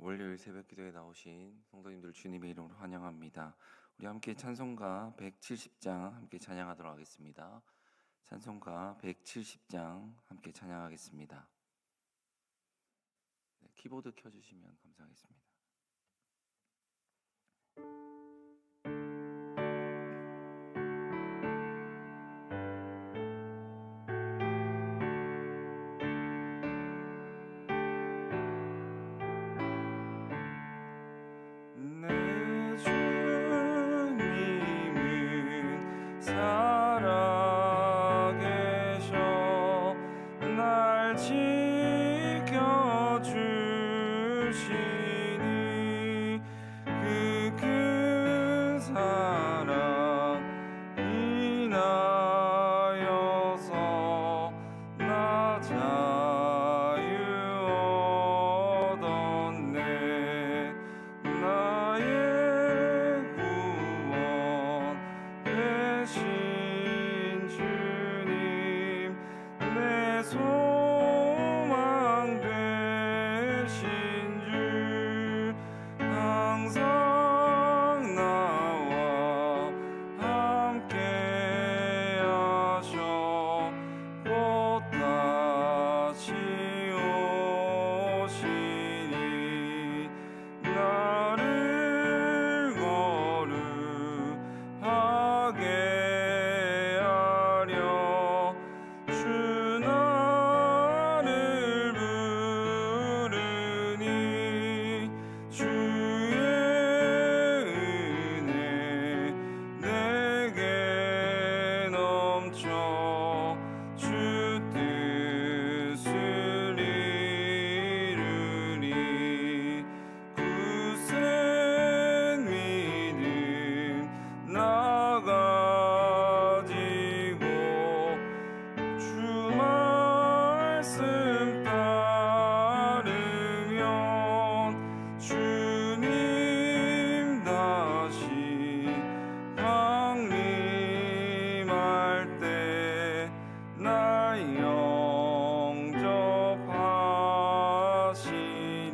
월요일 새벽 기도에 나오신 성도님들 주님의 이름으로 환영합니다. 우리 함께 찬송가 170장 함께 찬양하도록 하겠습니다. 찬송가 170장 함께 찬양하겠습니다. 네, 키보드 켜주시면 감사하겠습니다. 내 주님은 살아계셔 날 지켜주시니 그 큰 사랑 인하여서 나 자유 얻었네. 나의 구원 되신 주님 내 소망 되신 주 항상 나와 함께 하셔 곧 다시 오시니 나를 거룩하게 하려 주 나를 부르니 주의 은혜 내게 넘쳐 주 뜻을 이루니 굳센 믿음 나가지고 주 말씀 따르면 주님 다시 강림할 때 날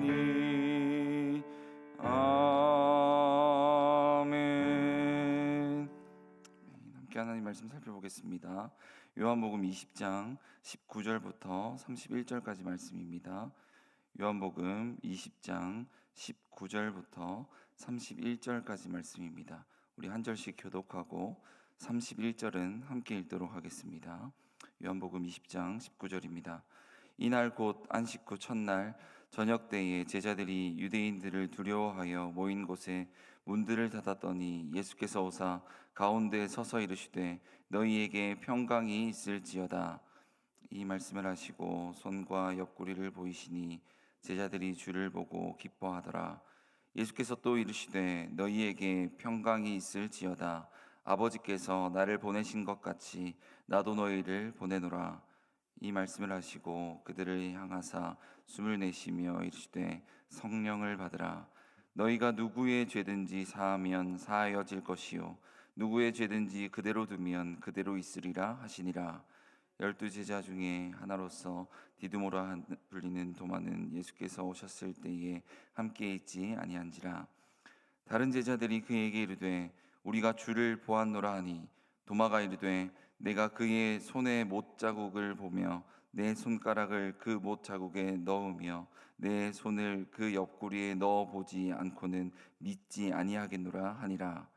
영접하시니 아멘. 함께 하나님 말씀 살펴보겠습니다. 요한복음 20장 19절부터 31절까지 말씀입니다. 요한복음 20장 19절부터 31절까지 말씀입니다. 우리 한 절씩 교독하고 31절은 함께 읽도록 하겠습니다. 요한복음 20장 19절입니다. 이날 곧 안식 후 첫날 저녁 때에 제자들이 유대인들을 두려워하여 모인 곳에 문들을 닫았더니 예수께서 오사 가운데 서서 이르시되 너희에게 평강이 있을지어다. 이 말씀을 하시고 손과 옆구리를 보이시니 제자들이 주를 보고 기뻐하더라. 예수께서 또 이르시되 너희에게 평강이 있을지어다. 아버지께서 나를 보내신 것 같이 나도 너희를 보내노라. 이 말씀을 하시고 그들을 향하사 숨을 내쉬며 이르시되 성령을 받으라. 너희가 누구의 죄든지 사하면 사하여질 것이요 누구의 죄든지 그대로 두면 그대로 있으리라 하시니라. 12 제자 중에 하나로서 디두모라 불리는 도마는 예수께서 오셨을 때에 함께 있지 아니한지라. 다른 제자들이 그에게 이르되 우리가 주를 보았노라 하니 도마가 이르되 내가 그의 손에 못자국을 보며 내 손가락을 그 못자국에 넣으며 내 손을 그 옆구리에 넣어 보지 않고는 믿지 아니하겠노라 하니라.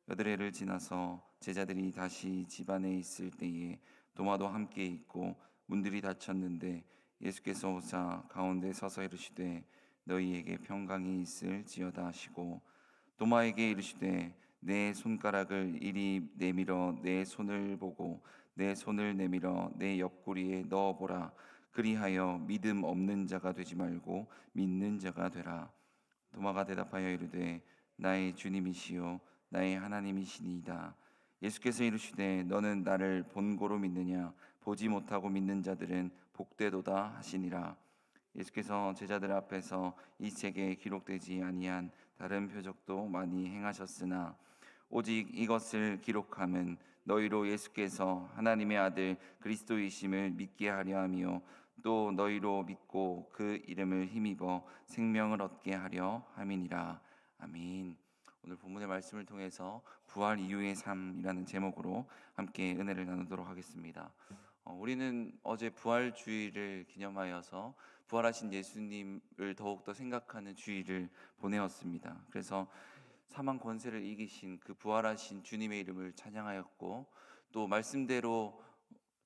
8해를 지나서 제자들이 다시 집 안에 있을 때에 도마도 함께 있고 문들이 닫혔는데 예수께서 오사 가운데 서서 이르시되 너희에게 평강이 있을지어다 하시고 도마에게 이르시되 내 손가락을 이리 내밀어 내 손을 보고 내 손을 내밀어 내 옆구리에 넣어보라. 그리하여 믿음 없는 자가 되지 말고 믿는 자가 되라. 도마가 대답하여 이르되 나의 주님이시요 나의 하나님이시니이다. 예수께서 이르시되 너는 나를 본고로 믿느냐? 보지 못하고 믿는 자들은 복되도다 하시니라. 예수께서 제자들 앞에서 이 책에 기록되지 아니한 다른 표적도 많이 행하셨으나 오직 이것을 기록함은 너희로 예수께서 하나님의 아들 그리스도이심을 믿게 하려 하며 또 너희로 믿고 그 이름을 힘입어 생명을 얻게 하려 함이니라. 아멘. 오늘 본문의 말씀을 통해서 부활 이후의 삶이라는 제목으로 함께 은혜를 나누도록 하겠습니다. 우리는 어제 부활 주일을 기념하여서 부활하신 예수님을 더욱더 생각하는 주일을 보내었습니다. 그래서 사망 권세를 이기신 그 부활하신 주님의 이름을 찬양하였고, 또 말씀대로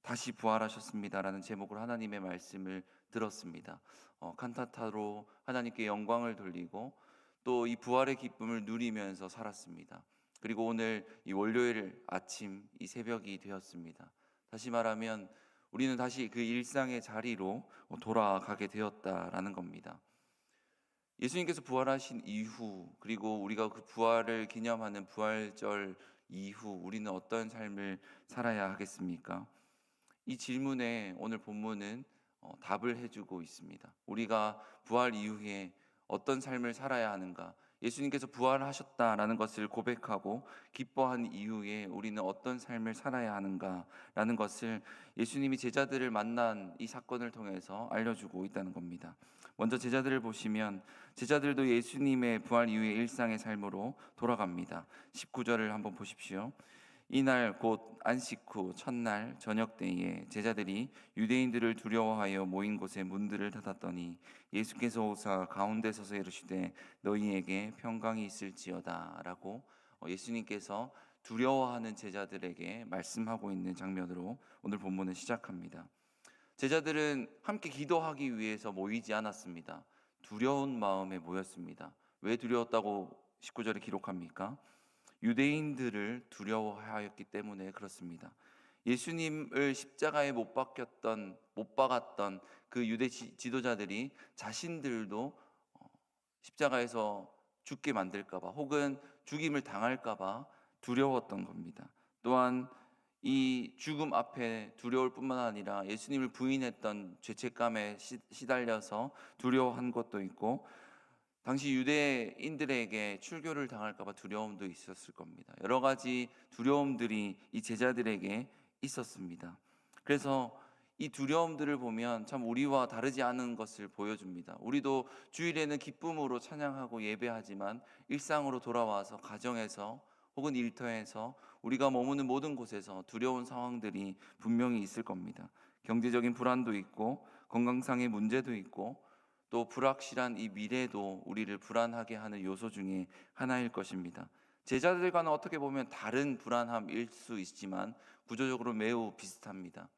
다시 부활하셨습니다라는 제목으로 하나님의 말씀을 들었습니다. 칸타타로 하나님께 영광을 돌리고 또 이 부활의 기쁨을 누리면서 살았습니다. 그리고 오늘 이 월요일 아침 이 새벽이 되었습니다. 다시 말하면 우리는 다시 그 일상의 자리로 돌아가게 되었다라는 겁니다. 예수님께서 부활하신 이후, 그리고 우리가 그 부활을 기념하는 부활절 이후 우리는 어떤 삶을 살아야 하겠습니까? 이 질문에 오늘 본문은 답을 해주고 있습니다. 우리가 부활 이후에 어떤 삶을 살아야 하는가? 예수님께서 부활하셨다라는 것을 고백하고 기뻐한 이후에 우리는 어떤 삶을 살아야 하는가라는 것을 예수님이 제자들을 만난 이 사건을 통해서 알려주고 있다는 겁니다. 먼저 제자들을 보시면 제자들도 예수님의 부활 이후의 일상의 삶으로 돌아갑니다. 19절을 한번 보십시오. 이날 곧 안식 후 첫날 저녁 때에 제자들이 유대인들을 두려워하여 모인 곳에 문들을 닫았더니 예수께서 오사 가운데 서서 이르시되 너희에게 평강이 있을지어다라고 예수님께서 두려워하는 제자들에게 말씀하고 있는 장면으로 오늘 본문을 시작합니다. 제자들은 함께 기도하기 위해서 모이지 않았습니다. 두려운 마음에 모였습니다. 왜 두려웠다고 19절에 기록합니까? 유대인들을 두려워하였기 때문에 그렇습니다. 예수님을 십자가에 못 박았던 그 유대 지도자들이 자신들도 십자가에서 죽게 만들까봐 혹은 죽임을 당할까봐 두려웠던 겁니다. 또한 이 죽음 앞에 두려울 뿐만 아니라 예수님을 부인했던 죄책감에 시달려서 두려워한 것도 있고, 당시 유대인들에게 출교를 당할까 봐 두려움도 있었을 겁니다. 여러 가지 두려움들이 이 제자들에게 있었습니다. 그래서 이 두려움들을 보면 참 우리와 다르지 않은 것을 보여줍니다. 우리도 주일에는 기쁨으로 찬양하고 예배하지만 일상으로 돌아와서 가정에서 혹은 일터에서 우리가 머무는 모든 곳에서 두려운 상황들이 분명히 있을 겁니다. 경제적인 불안도 있고 건강상의 문제도 있고 또 불확실한 이 미래도 우리를 불안하게 하는 요소 중에 하나일 것입니다. 제자들과는 어떻게 보면 다른 불안함일 수 있지만 구조적으로 매우 비슷합니다.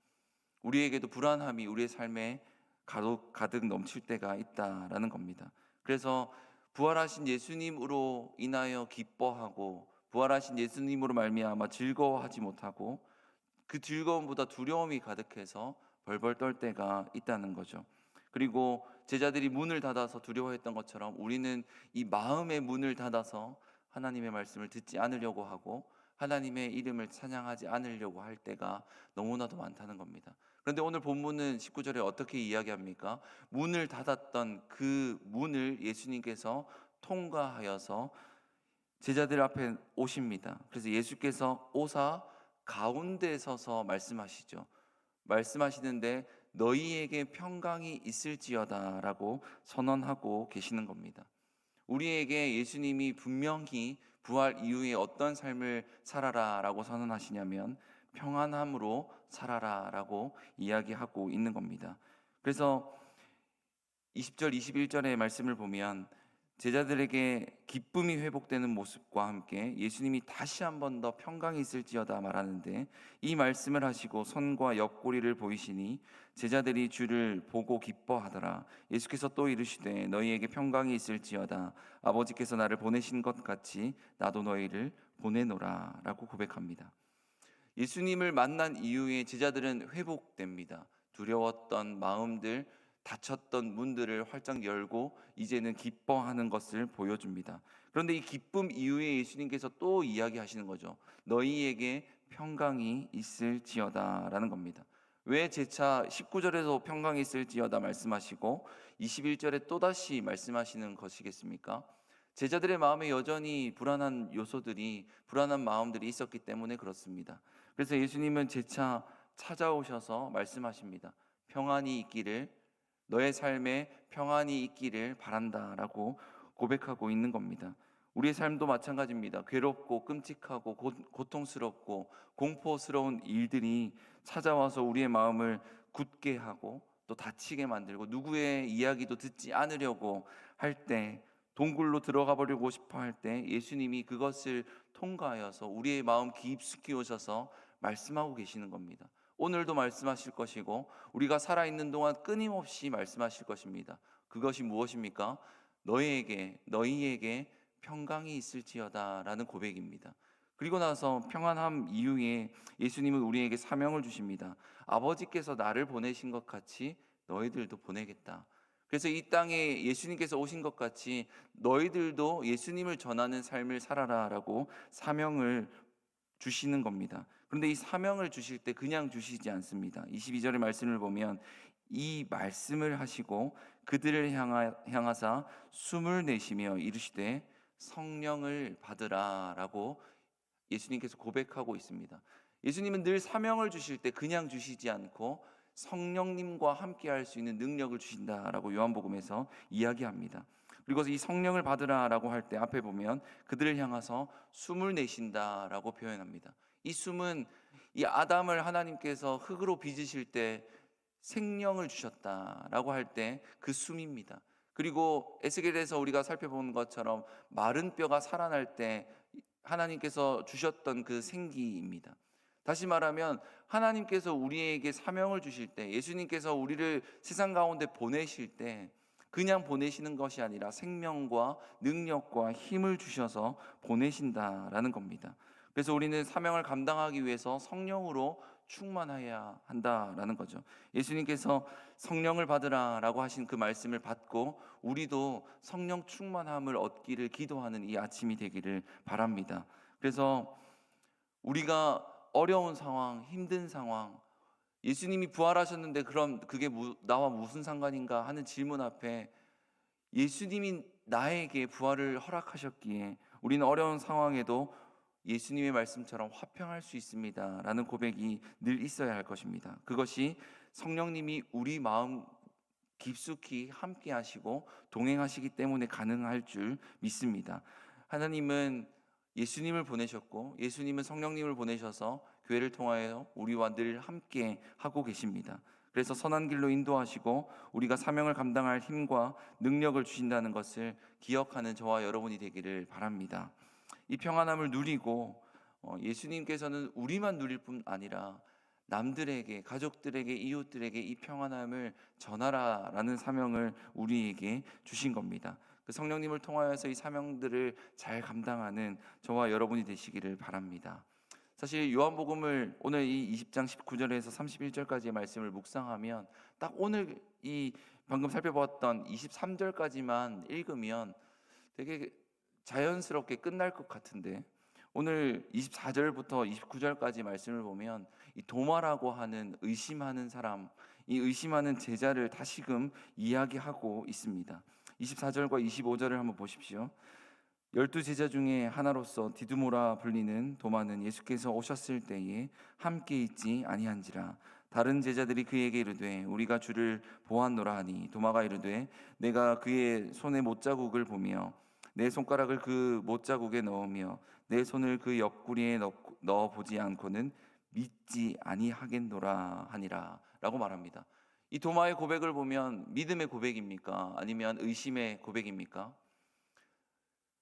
우리에게도 불안함이 우리의 삶에 가득 넘칠 때가 있다라는 겁니다. 그래서 부활하신 예수님으로 인하여 기뻐하고 부활하신 예수님으로 말미암아 즐거워하지 못하고 그 즐거움보다 두려움이 가득해서 벌벌 떨 때가 있다는 거죠. 그리고 제자들이 문을 닫아서 두려워했던 것처럼 우리는 이 마음의 문을 닫아서 하나님의 말씀을 듣지 않으려고 하고 하나님의 이름을 찬양하지 않으려고 할 때가 너무나도 많다는 겁니다. 그런데 오늘 본문은 19절에 어떻게 이야기합니까? 문을 닫았던 그 문을 예수님께서 통과하여서 제자들 앞에 오십니다. 그래서 예수께서 오사 가운데 서서 말씀하시죠. 말씀하시는데 너희에게 평강이 있을지어다라고 선언하고 계시는 겁니다. 우리에게 예수님이 분명히 부활 이후에 어떤 삶을 살아라라고 선언하시냐면 평안함으로 살아라라고 이야기하고 있는 겁니다. 그래서 20절 21절의 말씀을 보면 제자들에게 기쁨이 회복되는 모습과 함께 예수님이 다시 한 번 더 평강이 있을지어다 말하는데, 이 말씀을 하시고 손과 옆구리를 보이시니 제자들이 주를 보고 기뻐하더라. 예수께서 또 이르시되 너희에게 평강이 있을지어다. 아버지께서 나를 보내신 것 같이 나도 너희를 보내노라 라고 고백합니다. 예수님을 만난 이후에 제자들은 회복됩니다. 두려웠던 마음들, 닫혔던 문들을 활짝 열고 이제는 기뻐하는 것을 보여줍니다. 그런데 이 기쁨 이후에 예수님께서 또 이야기하시는 거죠. 너희에게 평강이 있을지어다 라는 겁니다. 왜 재차 19절에도 평강이 있을지어다 말씀하시고 21절에 또다시 말씀하시는 것이겠습니까? 제자들의 마음에 여전히 불안한 마음들이 있었기 때문에 그렇습니다. 그래서 예수님은 재차 찾아오셔서 말씀하십니다. 평안이 있기를, 너의 삶에 평안이 있기를 바란다라고 고백하고 있는 겁니다. 우리의 삶도 마찬가지입니다. 괴롭고 끔찍하고 고통스럽고 공포스러운 일들이 찾아와서 우리의 마음을 굳게 하고 또 다치게 만들고 누구의 이야기도 듣지 않으려고 할 때, 동굴로 들어가 버리고 싶어 할 때 예수님이 그것을 통과하여서 우리의 마음 깊숙이 오셔서 말씀하고 계시는 겁니다. 오늘도 말씀하실 것이고 우리가 살아있는 동안 끊임없이 말씀하실 것입니다. 그것이 무엇입니까? 너희에게 평강이 있을지어다 라는 고백입니다. 그리고 나서 평안함 이후에 예수님은 우리에게 사명을 주십니다. 아버지께서 나를 보내신 것 같이 너희들도 보내겠다. 그래서 이 땅에 예수님께서 오신 것 같이 너희들도 예수님을 전하는 삶을 살아라 라고 사명을 주시는 겁니다. 그런데 이 사명을 주실 때 그냥 주시지 않습니다. 22절의 말씀을 보면 이 말씀을 하시고 그들을 향하사 숨을 내쉬며 이르시되 성령을 받으라라고 예수님께서 고백하고 있습니다. 예수님은 늘 사명을 주실 때 그냥 주시지 않고 성령님과 함께 할 수 있는 능력을 주신다라고 요한복음에서 이야기합니다. 그리고 이 성령을 받으라라고 할 때 앞에 보면 그들을 향해서 숨을 내쉰다라고 표현합니다. 이 숨은 이 아담을 하나님께서 흙으로 빚으실 때 생명을 주셨다라고 할 때 그 숨입니다. 그리고 에스겔에서 우리가 살펴본 것처럼 마른 뼈가 살아날 때 하나님께서 주셨던 그 생기입니다. 다시 말하면 하나님께서 우리에게 사명을 주실 때, 예수님께서 우리를 세상 가운데 보내실 때 그냥 보내시는 것이 아니라 생명과 능력과 힘을 주셔서 보내신다라는 겁니다. 그래서 우리는 사명을 감당하기 위해서 성령으로 충만해야 한다라는 거죠. 예수님께서 성령을 받으라라고 하신 그 말씀을 받고 우리도 성령 충만함을 얻기를 기도하는 이 아침이 되기를 바랍니다. 그래서 우리가 어려운 상황, 힘든 상황, 예수님이 부활하셨는데 그럼 그게 나와 무슨 상관인가 하는 질문 앞에 예수님이 나에게 부활을 허락하셨기에 우리는 어려운 상황에도 예수님의 말씀처럼 화평할 수 있습니다 라는 고백이 늘 있어야 할 것입니다. 그것이 성령님이 우리 마음 깊숙이 함께 하시고 동행하시기 때문에 가능할 줄 믿습니다. 하나님은 예수님을 보내셨고 예수님은 성령님을 보내셔서 교회를 통하여 우리와 늘 함께 하고 계십니다. 그래서 선한 길로 인도하시고 우리가 사명을 감당할 힘과 능력을 주신다는 것을 기억하는 저와 여러분이 되기를 바랍니다. 이 평안함을 누리고 예수님께서는 우리만 누릴 뿐 아니라 남들에게, 가족들에게, 이웃들에게 이 평안함을 전하라라는 사명을 우리에게 주신 겁니다. 그 성령님을 통하여서 이 사명들을 잘 감당하는 저와 여러분이 되시기를 바랍니다. 사실 요한복음을 오늘 이 20장 19절에서 31절까지의 말씀을 묵상하면 딱 오늘 이 방금 살펴보았던 23절까지만 읽으면 되게 자연스럽게 끝날 것 같은데 오늘 24절부터 29절까지 말씀을 보면 이 도마라고 하는 의심하는 사람, 이 의심하는 제자를 다시금 이야기하고 있습니다. 24절과 25절을 한번 보십시오. 12제자 중에 하나로서 디두모라 불리는 도마는 예수께서 오셨을 때에 함께 있지 아니한지라. 다른 제자들이 그에게 이르되 우리가 주를 보았노라 하니 도마가 이르되 내가 그의 손에 못자국을 보며 내 손가락을 그 못자국에 넣으며 내 손을 그 옆구리에 넣어 보지 않고는 믿지 아니하겠노라 하니라 라고 말합니다. 이 도마의 고백을 보면 믿음의 고백입니까? 아니면 의심의 고백입니까?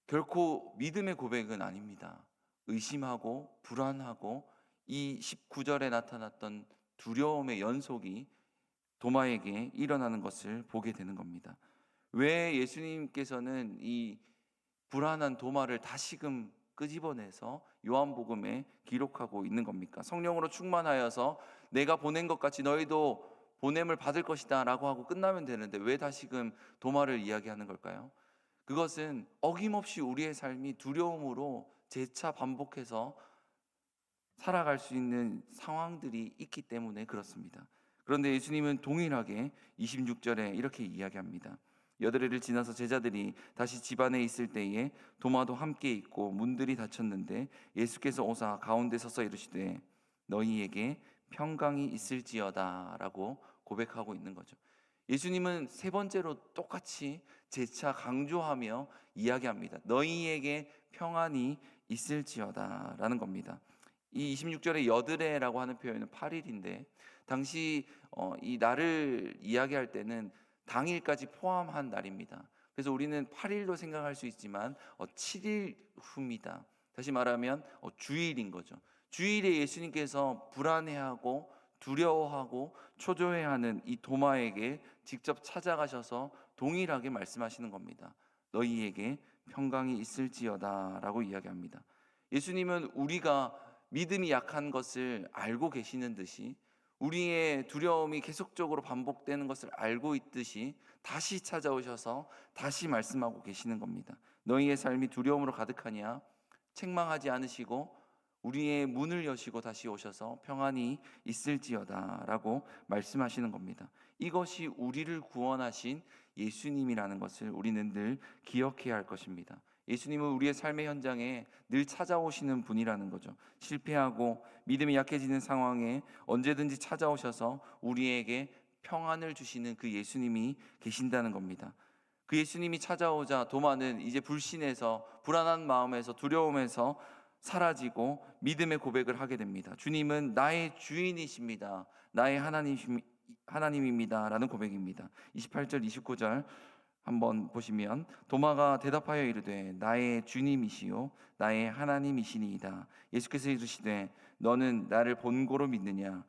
결코 믿음의 고백은 아닙니다. 의심하고 불안하고 이 19절에 나타났던 두려움의 연속이 도마에게 일어나는 것을 보게 되는 겁니다. 왜 예수님께서는 이 불안한 도마를 다시금 끄집어내서 요한복음에 기록하고 있는 겁니까? 성령으로 충만하여서 내가 보낸 것 같이 너희도 보냄을 받을 것이다 라고 하고 끝나면 되는데 왜 다시금 도마를 이야기하는 걸까요? 그것은 어김없이 우리의 삶이 두려움으로 재차 반복해서 살아갈 수 있는 상황들이 있기 때문에 그렇습니다. 그런데 예수님은 동일하게 26절에 이렇게 이야기합니다. 여드레를 지나서 제자들이 다시 집안에 있을 때에 도마도 함께 있고 문들이 닫혔는데 예수께서 오사 가운데 서서 이르시되 너희에게 평강이 있을지어다 라고 고백하고 있는 거죠. 예수님은 세 번째로 똑같이 재차 강조하며 이야기합니다. 너희에게 평안이 있을지어다 라는 겁니다. 이 26절에 여드레라고 하는 표현은 8일인데 당시 이 날을 이야기할 때는 당일까지 포함한 날입니다. 그래서 우리는 8일로 생각할 수 있지만 7일 후입니다. 다시 말하면 주일인 거죠. 주일에 예수님께서 불안해하고 두려워하고 초조해하는 이 도마에게 직접 찾아가셔서 동일하게 말씀하시는 겁니다. 너희에게 평강이 있을지어다 라고 이야기합니다. 예수님은 우리가 믿음이 약한 것을 알고 계시는 듯이, 우리의 두려움이 계속적으로 반복되는 것을 알고 있듯이 다시 찾아오셔서 다시 말씀하고 계시는 겁니다. 너희의 삶이 두려움으로 가득하냐? 책망하지 않으시고 우리의 문을 여시고 다시 오셔서 평안이 있을지어다 라고 말씀하시는 겁니다. 이것이 우리를 구원하신 예수님이라는 것을 우리는 늘 기억해야 할 것입니다. 예수님은 우리의 삶의 현장에 늘 찾아오시는 분이라는 거죠. 실패하고 믿음이 약해지는 상황에 언제든지 찾아오셔서 우리에게 평안을 주시는 그 예수님이 계신다는 겁니다. 그 예수님이 찾아오자 도마는 이제 불신에서, 불안한 마음에서, 두려움에서 사라지고 믿음의 고백을 하게 됩니다. 주님은 나의 주인이십니다. 나의 하나님입니다 라는 고백입니다. 28절 29절 한번 보시면 도마가 대답하여 이르되 나의 주님이시요 나의 하나님이시니이다. 예수께서 이르시되 너는 나를 본고로 믿느냐?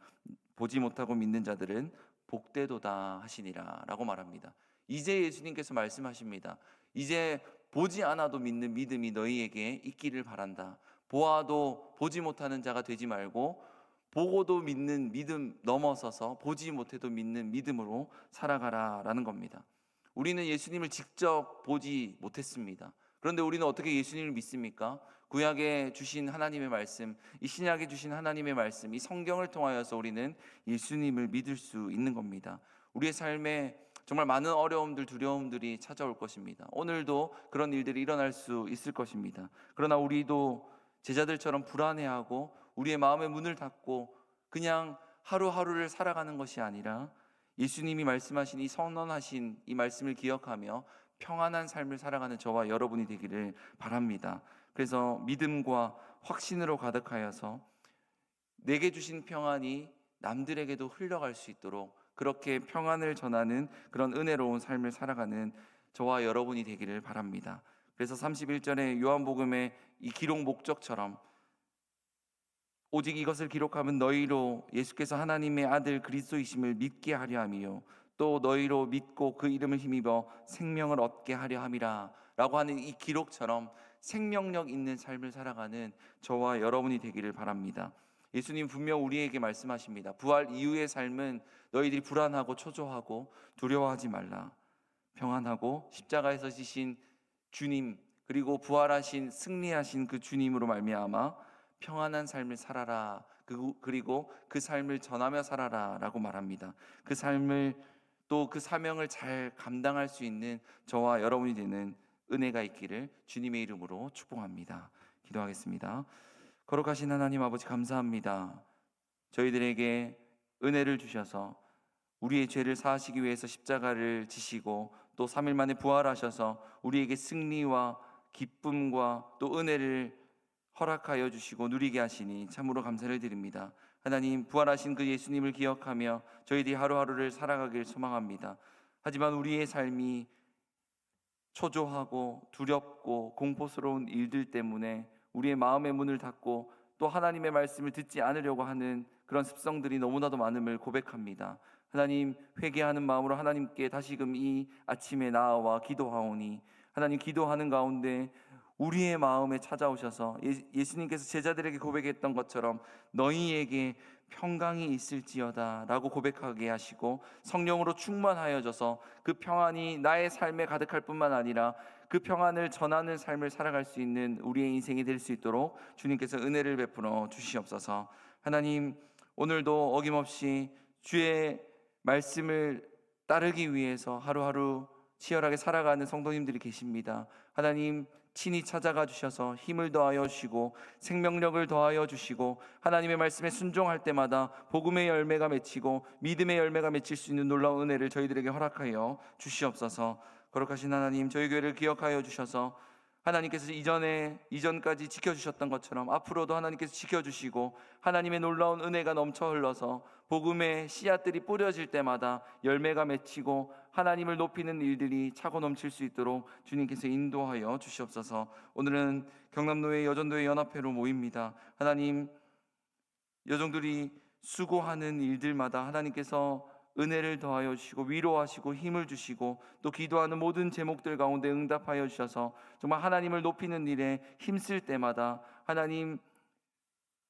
보지 못하고 믿는 자들은 복되도다 하시니라 라고 말합니다. 이제 예수님께서 말씀하십니다. 이제 보지 않아도 믿는 믿음이 너희에게 있기를 바란다. 보아도 보지 못하는 자가 되지 말고 보고도 믿는 믿음 넘어서서 보지 못해도 믿는 믿음으로 살아가라 라는 겁니다. 우리는 예수님을 직접 보지 못했습니다. 그런데 우리는 어떻게 예수님을 믿습니까? 구약에 주신 하나님의 말씀, 이 신약에 주신 하나님의 말씀, 이 성경을 통하여서 우리는 예수님을 믿을 수 있는 겁니다. 우리의 삶에 정말 많은 어려움들, 두려움들이 찾아올 것입니다. 오늘도 그런 일들이 일어날 수 있을 것입니다. 그러나 우리도 제자들처럼 불안해하고 우리의 마음의 문을 닫고 그냥 하루하루를 살아가는 것이 아니라 예수님이 말씀하신 이 선언하신 이 말씀을 기억하며 평안한 삶을 살아가는 저와 여러분이 되기를 바랍니다. 그래서 믿음과 확신으로 가득하여서 내게 주신 평안이 남들에게도 흘러갈 수 있도록 그렇게 평안을 전하는 그런 은혜로운 삶을 살아가는 저와 여러분이 되기를 바랍니다. 그래서 31절의 요한복음의 이 기록 목적처럼 오직 이것을 기록하면 너희로 예수께서 하나님의 아들 그리스도이심을 믿게 하려 함이요 또 너희로 믿고 그 이름을 힘입어 생명을 얻게 하려 함이라 라고 하는 이 기록처럼 생명력 있는 삶을 살아가는 저와 여러분이 되기를 바랍니다. 예수님 분명 우리에게 말씀하십니다. 부활 이후의 삶은 너희들이 불안하고 초조하고 두려워하지 말라. 평안하고 십자가에서 지신 주님 그리고 부활하신 승리하신 그 주님으로 말미암아 평안한 삶을 살아라. 그리고 그 삶을 전하며 살아라 라고 말합니다. 그 삶을 또 그 사명을 잘 감당할 수 있는 저와 여러분이 되는 은혜가 있기를 주님의 이름으로 축복합니다. 기도하겠습니다. 거룩하신 하나님 아버지 감사합니다. 저희들에게 은혜를 주셔서 우리의 죄를 사하시기 위해서 십자가를 지시고 또 3일 만에 부활하셔서 우리에게 승리와 기쁨과 또 은혜를 허락하여 주시고 누리게 하시니 참으로 감사를 드립니다. 하나님 부활하신 그 예수님을 기억하며 저희들이 하루하루를 살아가길 소망합니다. 하지만 우리의 삶이 초조하고 두렵고 공포스러운 일들 때문에 우리의 마음의 문을 닫고 또 하나님의 말씀을 듣지 않으려고 하는 그런 습성들이 너무나도 많음을 고백합니다. 하나님 회개하는 마음으로 하나님께 다시금 이 아침에 나아와 기도하오니 하나님 기도하는 가운데 우리의 마음에 찾아오셔서 예수님께서 제자들에게 고백했던 것처럼 너희에게 평강이 있을지어다 라고 고백하게 하시고 성령으로 충만하여져서 그 평안이 나의 삶에 가득할 뿐만 아니라 그 평안을 전하는 삶을 살아갈 수 있는 우리의 인생이 될 수 있도록 주님께서 은혜를 베풀어 주시옵소서. 하나님 오늘도 어김없이 주의 말씀을 따르기 위해서 하루하루 치열하게 살아가는 성도님들이 계십니다. 하나님 친히 찾아가 주셔서 힘을 더하여 주시고 생명력을 더하여 주시고 하나님의 말씀에 순종할 때마다 복음의 열매가 맺히고 믿음의 열매가 맺힐 수 있는 놀라운 은혜를 저희들에게 허락하여 주시옵소서. 거룩하신 하나님, 저희 교회를 기억하여 주셔서 하나님께서 이전까지 지켜주셨던 것처럼 앞으로도 하나님께서 지켜주시고 하나님의 놀라운 은혜가 넘쳐 흘러서 복음의 씨앗들이 뿌려질 때마다 열매가 맺히고 하나님을 높이는 일들이 차고 넘칠 수 있도록 주님께서 인도하여 주시옵소서. 오늘은 경남노회 여전도회 연합회로 모입니다. 하나님, 여종들이 수고하는 일들마다 하나님께서 은혜를 더하여 주시고 위로하시고 힘을 주시고 또 기도하는 모든 제목들 가운데 응답하여 주셔서 정말 하나님을 높이는 일에 힘쓸 때마다 하나님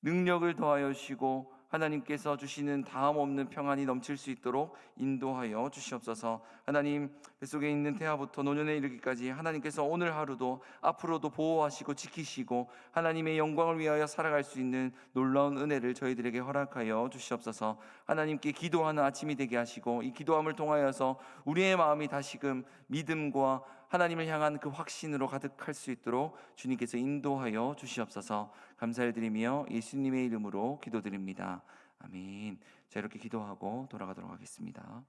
능력을 더하여 주시고 하나님께서 주시는 다음 없는 평안이 넘칠 수 있도록 인도하여 주시옵소서. 하나님, 뱃속에 있는 태아부터 노년에 이르기까지 하나님께서 오늘 하루도 앞으로도 보호하시고 지키시고 하나님의 영광을 위하여 살아갈 수 있는 놀라운 은혜를 저희들에게 허락하여 주시옵소서. 하나님께 기도하는 아침이 되게 하시고 이 기도함을 통하여서 우리의 마음이 다시금 믿음과 하나님을 향한 그 확신으로 가득할 수 있도록 주님께서 인도하여 주시옵소서. 감사를 드리며 예수님의 이름으로 기도드립니다. 아멘. 자, 이렇게 기도하고 돌아가도록 하겠습니다.